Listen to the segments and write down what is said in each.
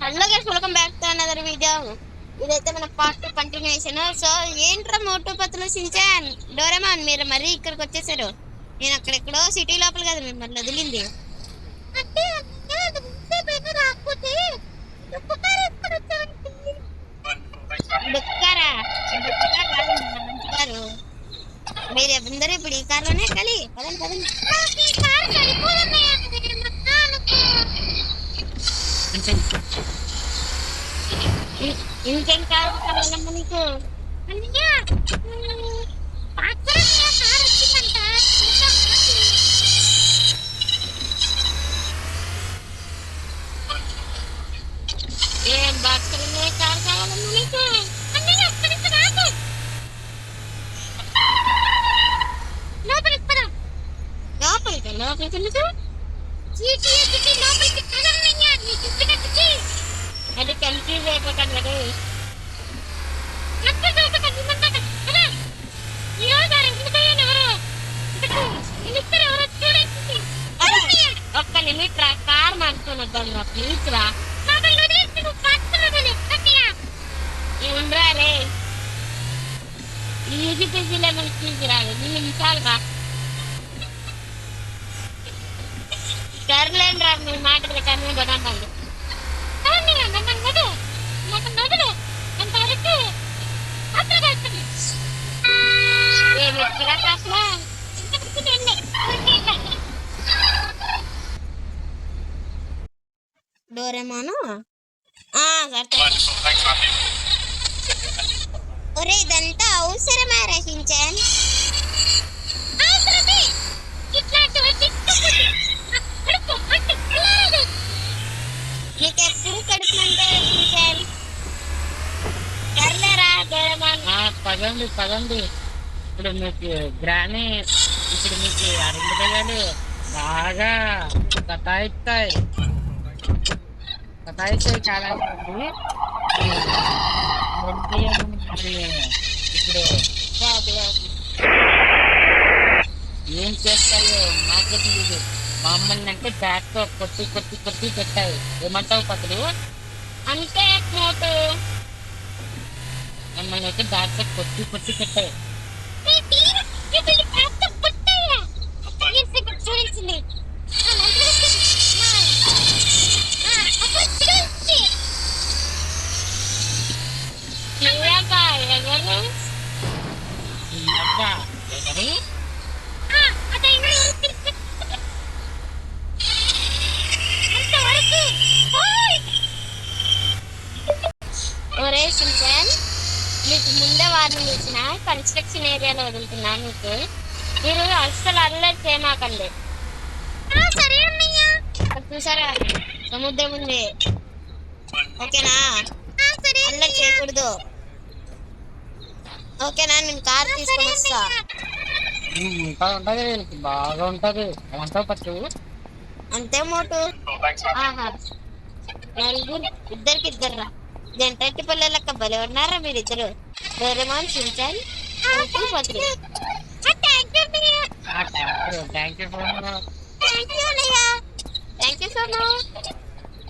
Hello guys, welcome back to another video. ఇదైతే మన part 2 continuation. So ఏంట్రా మోటు పత్తులు Shinchan Doraemon మీరు మరీ ఇక్కడికి వచ్చేసారు. నేను అక్కడెక్కడో సిటీ లోపల కదా మిమ్మల్ని వదిలింది. దుక్కారా మంచిగారు మీరు అందరూ ఇప్పుడు ఈ కార్లోనే కలి పదండి పదండి. ఇంకేం కారు కావాలమ్మా నీకు? ఏం బాక్సులు కారు కావాలమ్మా నీకు? లోపలికి లోపలికి ఎందుకు? అది కన్ఫ్యూజ్ అయిపోతాను కదా. ఒక్క నిమిట్ రా, కార్ మార్చుకొని వద్దాం రా ప్లీజ్ రా. ఉండరా రే, ఈజీ పీజీ లెమన్ ప్లీజ్ రా, 2 నిమిషాలు రా. సర్లేండి రా, మీ మాటలు కానీ బనాలి. డోరేమోను ఒరే ఇదంతా అవసరమా రచించాన్? నీకెప్పుడు కడుపునంటే రచించాన్. సర్లేరా డోరేమోన్. పదండి పదండి. ఇప్పుడు మీకు గ్రాని, ఇప్పుడు మీకు అరుంధ దయ్యాలు బాగా సతాయిస్తాయి చాలా మంది. ఇప్పుడు ఏం చేస్తాయో నాకే తెలియదు. మమ్మల్ని అంటే బ్యాగ్తో కొట్టి కొట్టి కొట్టి పెట్టాయి. ఏమంటావు పతులు? అంటే మోటు మమ్మల్ని అయితే బ్యాగ్తో కొట్టి కొట్టి పెట్టాయి. ఒరే సించాన్, మీకు ముందే వార్నింగ్ ఇచ్చిన కన్స్ట్రక్షన్ ఏరియాలో వదులుతున్నా. మీకు మీరు అస్సలు అల్లరి చేయమాకండి. చూసారా సముద్రం ఉంది, ఓకేనా? అల్లరి చేయకూడదు, ఓకేనా? నేను కార్ తీసుకొని వస్తా. ఉంటది బాగా ఉంటది. ఏమంటావు పట్టు? అంతే మోటు. ఆహా, నలుగురు ఇద్దరికి రా. జంటట్టి పిల్లలక్క భలే ఉన్నారా మీరిద్దరు. డోరేమాన్ సించాన్ పత్రి.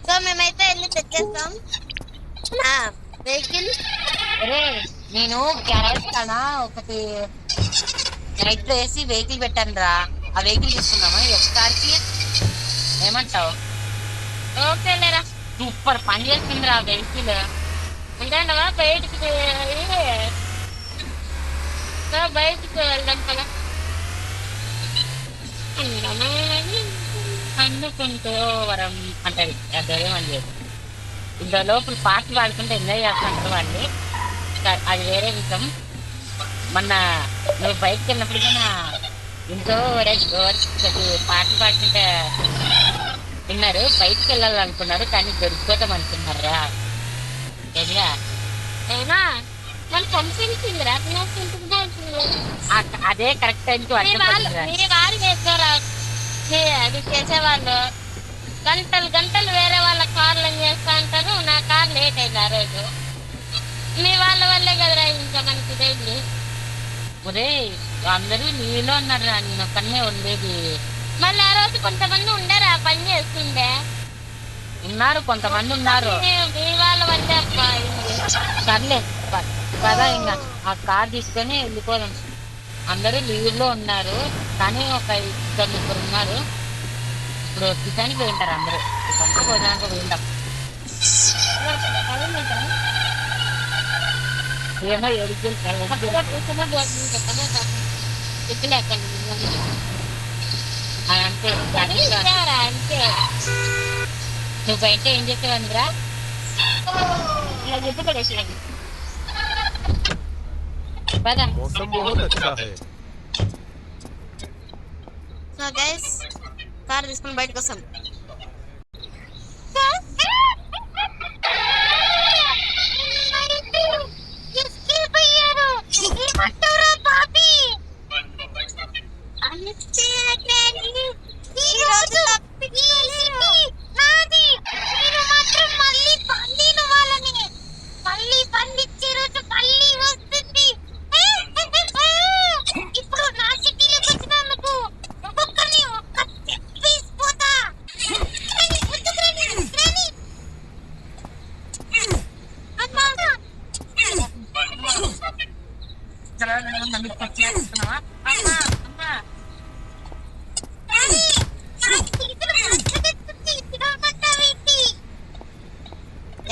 సో మేమైతే వెళ్ళి తెచ్చేస్తాం వెహికల్. నేను గ్యారేజ్ కానా ఒకటి నైట్ లో వేసి వెహికల్ పెట్టాను రా. ఆ వెహికల్ తీసుకున్నామా ఒకసారికి? ఏమంటావు? ఓకే లేరా, సూపర్ పని చేస్తుంది రా వెహికల్. అంతేంటవా? బయటికి వెళ్దాం కదా. అందుకుంటూ వరం అంటది అదేమని చెప్పి ఇంత లోపల పాటలు పాడుకుంటే ఎంజాయ్ చేస్తుంటారు వాళ్ళు. అది వేరే విషయం. మొన్న నువ్వు బయటకు వెళ్ళినప్పుడు కూడా ఎంతో పాటలు పాడుకుంటే విన్నారు. బయటకు వెళ్ళాలనుకున్నారు కానీ దొరికిపోతాం అనుకున్నారా? అదే కరెక్ట్ టైంకి అది చేసేవాళ్ళు గంటలు గంటలు వేరే వాళ్ళ కార్లు చేస్తా అంటారు. నా కార్ లేట్ అయింది ఆ రోజు. మీ వాళ్ళ వల్లే కదరా ఇంకా మనకి ఇదైంది. ఒరే అందరూ నీలో ఉన్నారు, నేను ఒక్కనే ఉండేది. మళ్ళీ ఆ రోజు కొంతమంది ఉండరు, ఆ పని చేస్తుండే. ఉన్నారు, కొంతమంది ఉన్నారు. మీ వాళ్ళ వద్ద సర్లే కదా, ఇంకా ఆ కార్ తీసుకొని వెళ్ళిపోదాం. అందరూ లీవ్లో ఉన్నారు, కానీ ఒక ఇద్దరు ముగ్గురు ఉన్నారు. ఇప్పుడు టిఫిన్కి పోయింటారు అందరూ. టిఫిన్కి భోజనానికి పోయింటాం. ఏమో అంతే అంతే. నువ్వు బయట ఏం చేసేవాడిరా? ఇలా చెప్పి పడేసేయండి. मौसम बहुत अच्छा है. సో గైస్ కార్ తీసుకుని బయటకు వస్తాం.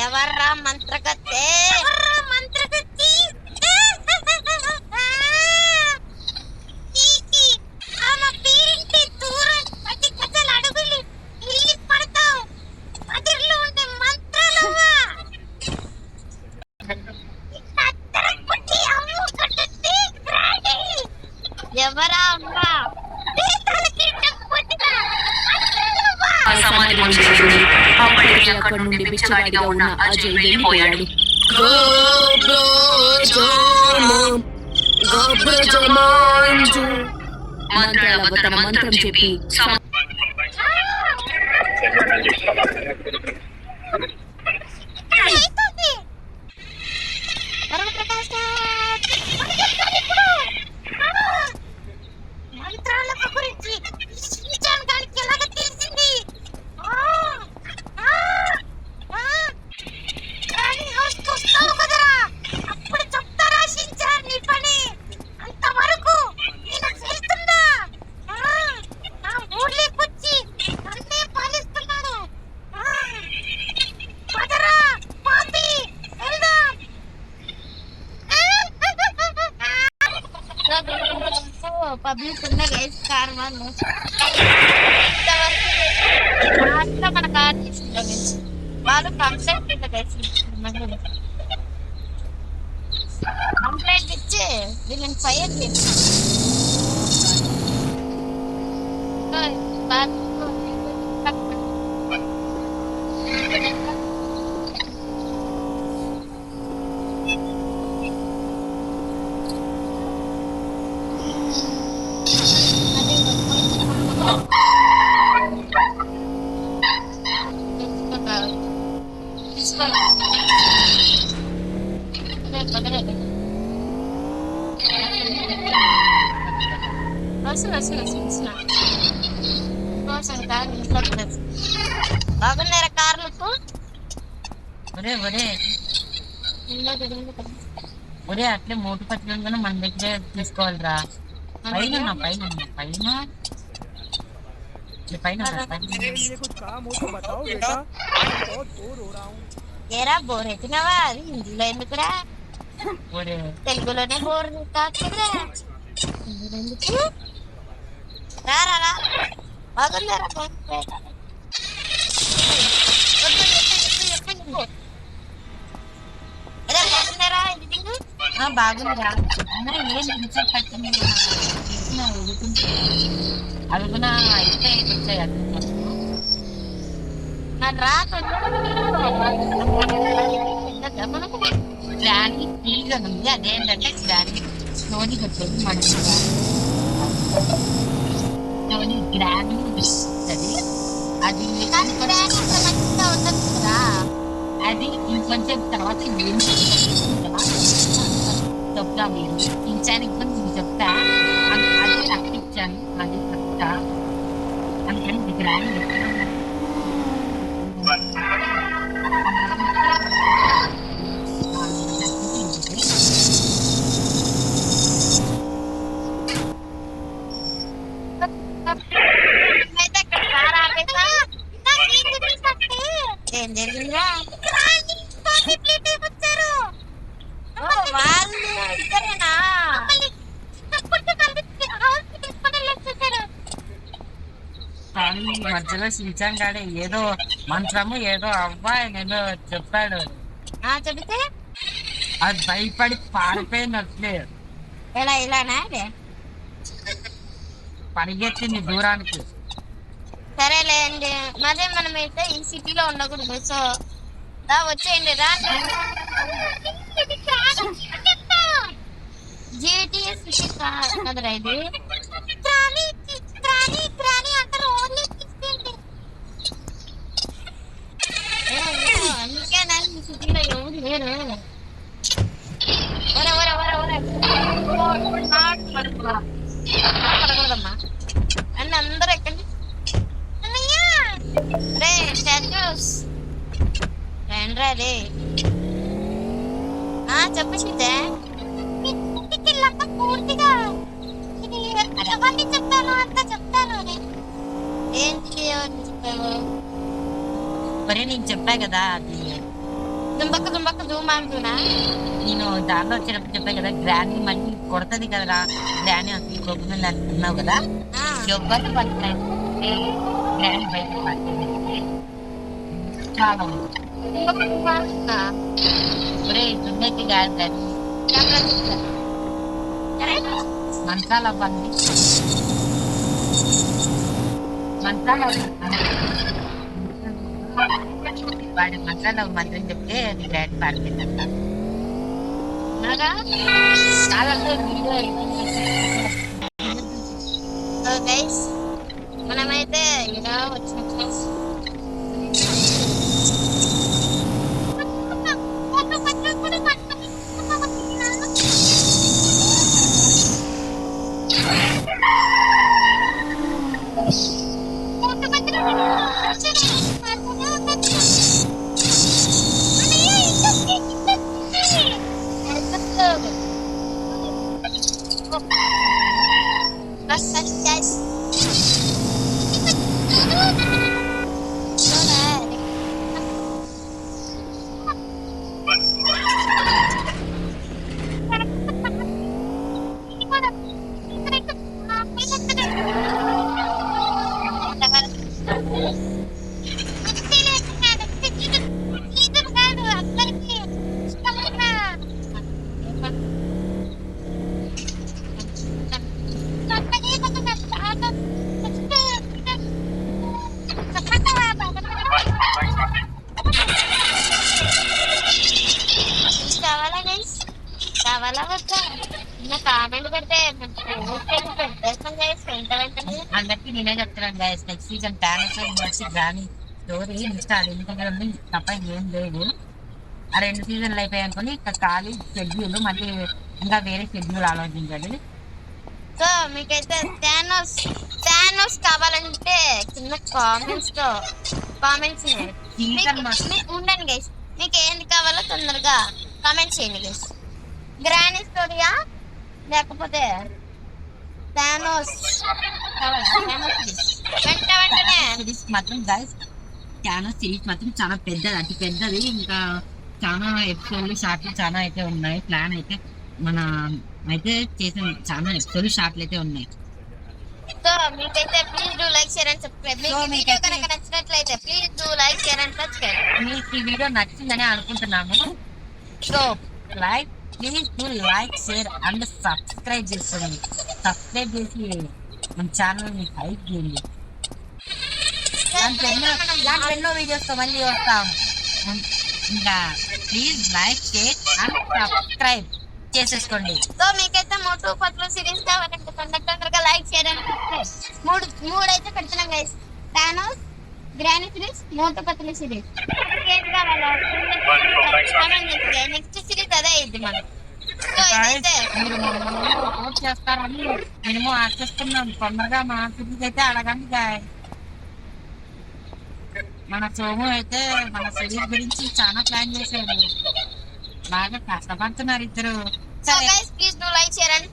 ఎవర్రా మంత్రగత్తె? ఎవరా అమ్మా? సమాధి మోచేసింది. అప్పటికి అక్కడి నుండి బిచ్చగాడిగా ఉన్న అజయ్ వెళ్ళిపోయాడు. మంత్రాల తన మంత్రం చెప్పి మంత్రాల గురించి ఎలాగ తెలిసింది? అప్పుడు చెప్తారా షించాన్ నీ పని? అంతవరకు నేను వెళ్తున్నా. నా ఊర్లోకొచ్చి నన్నే పాలిస్తున్నాడు. పదరా పాపి, వెళ్దాం. పబ్లిక్ ఉన్న గైస్ కార్ వాళ్ళు మన కార్ తీసుకుంటాం. వాళ్ళు కంప్లైంట్ కింద గైస్ కంప్లైంట్ ఇచ్చి వీళ్ళని ఫైర్ చేసి బాగున్నారా కార్లకు? ఒరే ఒరే ఒరే, అట్లే మోటు పత్రికలు మన దగ్గరే తీసుకోవాలిరా. పైన పైన పైన పైన ఏరా బోర్ ఎత్తినావా? అది హిందీలో ఎందుకురా? ఒరే తెలుగులోనే బోర్ కాదు కదా. ఎందుకు రారా? బాగుందారా? అరే బాగున్నారా? బాగుందిరా. ఏం పట్టింది అవి కూడా అయితే వచ్చాయి. మనకు గ్రాండ్ సీజన్ ఉంది. అదేంటంటే గ్రాండ్ స్టోరీ వచ్చేది మనకి. స్టోరీ గ్రాండ్ వస్తుంది. అది అది ఇంకొంచెం తర్వాత ఏం చెప్తా. మీరు ఇచ్చానికి కూడా నేను చెప్తా. అది నాకు ఇచ్చాను, అది చెప్తా. అందుకని గ్రాండ్ ఏం జరిగిందిరా? ఓ, వాళ్ళు ఇద్దరేనా? కానీ ఈ మధ్యలో సించాం కాడే ఏదో మంత్రము ఏదో అబ్బాయి నేను చెప్పాడు. చెబితే అది భయపడి పారిపోయినట్లే ఇలానా అదే? పరిగెత్తింది దూరానికి. సరేలే అండి, మరి మనమైతే ఈ సిటీలో ఉండకూడదు. సో వచ్చేయండి రా. జిటిఎస్ సిటీ కదరా ఇది? అందుకేనా ఈ సిటీలో ఎవరు లేరు. పడకూడదమ్మా అని అందరూ ఎక్కండి. రే స్టాచ్యూస్ రండ్రా రే. చెప్పు సీత. పూర్తిగా చెప్తాను అంత చెప్తాను. ఏంటి చెప్పావు? మరి నేను చెప్పా కదా అది దుంబక్క ధూమా అంటున్నా. నేను దారిలో వచ్చేటప్పుడు చెప్పా కదా గ్రాని మళ్ళీ కొడుతుంది కదరా. గ్రాని అసలు కొబ్బరి మీద అన్నావు కదా, ఎవ్వరు పడతాయి గ్రాని బయట పడుతుంది. చాలా ఒరే దున్నెత్తి కాదు కానీ మంచాల బంది మంచాల వాడి మంచాల మంత్రం చెప్తే అది గ్రాండ్ పారిపోయిందంట. మనమైతే ఇలా వచ్చిన కామెంట్ పెడితే అందరికి నేనే చెప్తున్నాను గైస్, నెక్స్ట్ సీజన్ టానస్ గ్రాని స్టోరీ ఇన్స్టాల్ ఎందుకంటే తప్ప ఏం లేదు. ఆ 2 సీజన్లు అయిపోయాయి అనుకోని ఇంకా ఖాళీ షెడ్యూల్ మళ్ళీ ఇంకా వేరే షెడ్యూల్ ఆలోచించాలి. సో మీకైతే థానోస్ కావాలంటే కింద కామెంట్స్ ఉండండి గైస్. మీకు ఏంది కావాలో తొందరగా కామెంట్ చేయండి గైస్. గ్రానీ స్టోరీయా లేకపోతే థానోస్ వెంటనే సిరీస్ మాత్రం గైస్, థానోస్ సిరీస్ మాత్రం చాలా పెద్దది, అతి పెద్దది. ఇంకా చాలా ఎపిసోడ్లు షార్ట్లు చాలా అయితే ఉన్నాయి. ప్లాన్ అయితే మన అయితే చేసిన చాలా ఎపిసోడ్లు షార్ట్లు అయితే ఉన్నాయి. సో మీకైతే please do like share and subscribe. మీకు కనుక నచ్చినట్లయితే please do like share and subscribe. మీకు ఈ వీడియో నచ్చిందని అనుకుంటున్నాము. So please do like share and subscribe చేసుకోండి. సబ్స్క్రైబ్ చేసి మన ఛానల్ని హైప్ చేయండి. దాంట్లో ఎన్నో వీడియోస్తో మళ్ళీ వస్తాం. ఇంకా please like share and subscribe చేసేసుకోండి. సో మీకైతే మోటు పత్లు సిరీస్ కావాలంటే తొందరగా లైక్ చేయడానికి మూడు అయితే పెడుతున్నాం గైస్. థానోస్, గ్రానీ సిరీస్, మోటు పత్లు సిరీస్. నెక్స్ట్ సిరీస్ అదే అయింది మనం. మీరు సపోర్ట్ చేస్తారని మేము ఆశిస్తున్నాం. తొందరగా మా సిరీస్ అయితే అడగండి గాయస్. మన సోము అయితే మన సిరీస్ గురించి చాలా ప్లాన్ చేశాడు. బాగా కష్టపడుతున్నారు ఇద్దరు. So guys, please do like, share and